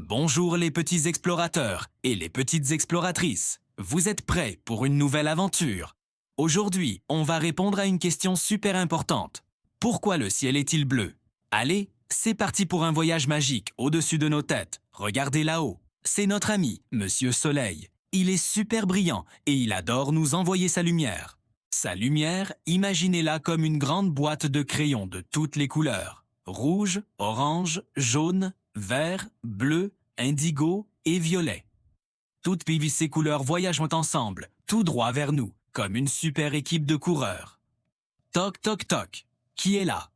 Bonjour les petits explorateurs et les petites exploratrices. Vous êtes prêts pour une nouvelle aventure? Aujourd'hui, on va répondre à une question super importante. Pourquoi le ciel est-il bleu? Allez, c'est parti pour un voyage magique au-dessus de nos têtes. Regardez là-haut. C'est notre ami, Monsieur Soleil. Il est super brillant et il adore nous envoyer sa lumière. Sa lumière, imaginez-la comme une grande boîte de crayons de toutes les couleurs. Rouge, orange, jaune, vert, bleu, indigo et violet. Toutes ces couleurs voyagent ensemble, tout droit vers nous, comme une super équipe de coureurs. Toc toc toc. Qui est là?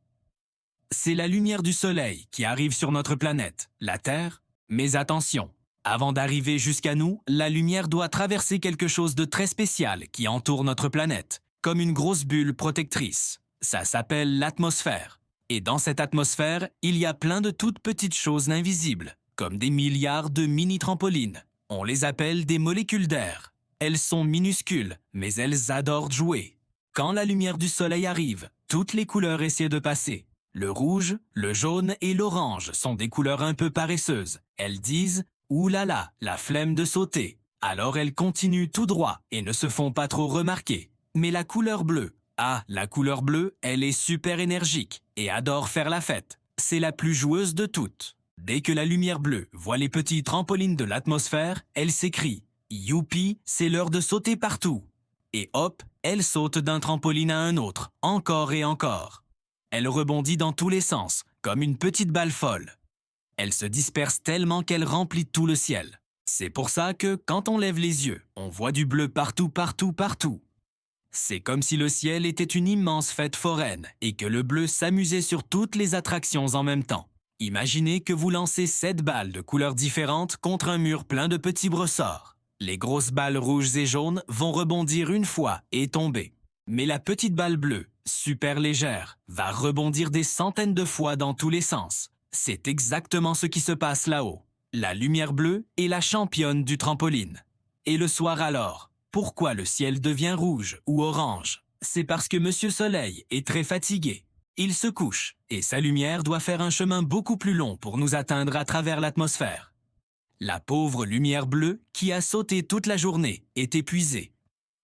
C'est la lumière du soleil qui arrive sur notre planète, la Terre. Mais attention, avant d'arriver jusqu'à nous, la lumière doit traverser quelque chose de très spécial qui entoure notre planète, comme une grosse bulle protectrice. Ça s'appelle l'atmosphère. Et dans cette atmosphère, il y a plein de toutes petites choses invisibles, comme des milliards de mini-trampolines. On les appelle des molécules d'air. Elles sont minuscules, mais elles adorent jouer. Quand la lumière du soleil arrive, toutes les couleurs essaient de passer. Le rouge, le jaune et l'orange sont des couleurs un peu paresseuses. Elles disent « Ouh là là, la flemme de sauter ». Alors elles continuent tout droit et ne se font pas trop remarquer. Mais la couleur bleue, la couleur bleue, elle est super énergique et adore faire la fête. C'est la plus joueuse de toutes. Dès que la lumière bleue voit les petits trampolines de l'atmosphère, elle s'écrie « Youpi, c'est l'heure de sauter partout !» Et hop, elle saute d'un trampoline à un autre, encore et encore. Elle rebondit dans tous les sens, comme une petite balle folle. Elle se disperse tellement qu'elle remplit tout le ciel. C'est pour ça que, quand on lève les yeux, on voit du bleu partout, partout, partout. C'est comme si le ciel était une immense fête foraine et que le bleu s'amusait sur toutes les attractions en même temps. Imaginez que vous lancez 7 balles de couleurs différentes contre un mur plein de petits ressorts. Les grosses balles rouges et jaunes vont rebondir une fois et tomber. Mais la petite balle bleue, super légère, va rebondir des centaines de fois dans tous les sens. C'est exactement ce qui se passe là-haut. La lumière bleue est la championne du trampoline. Et le soir alors, pourquoi le ciel devient rouge ou orange? C'est parce que Monsieur Soleil est très fatigué. Il se couche et sa lumière doit faire un chemin beaucoup plus long pour nous atteindre à travers l'atmosphère. La pauvre lumière bleue, qui a sauté toute la journée, est épuisée.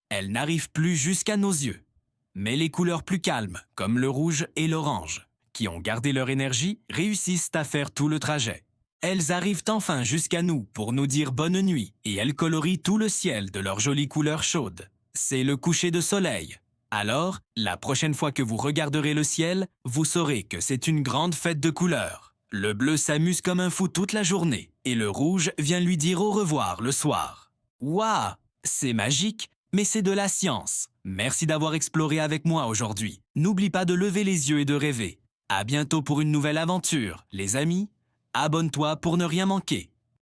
Elle n'arrive plus jusqu'à nos yeux. Mais les couleurs plus calmes, comme le rouge et l'orange, qui ont gardé leur énergie, réussissent à faire tout le trajet. Elles arrivent enfin jusqu'à nous pour nous dire bonne nuit et elles colorient tout le ciel de leurs jolies couleurs chaudes. C'est le coucher de soleil. Alors, la prochaine fois que vous regarderez le ciel, vous saurez que c'est une grande fête de couleurs. Le bleu s'amuse comme un fou toute la journée et le rouge vient lui dire au revoir le soir. Waouh! C'est magique, mais c'est de la science. Merci d'avoir exploré avec moi aujourd'hui. N'oublie pas de lever les yeux et de rêver. À bientôt pour une nouvelle aventure, les amis. Abonne-toi pour ne rien manquer.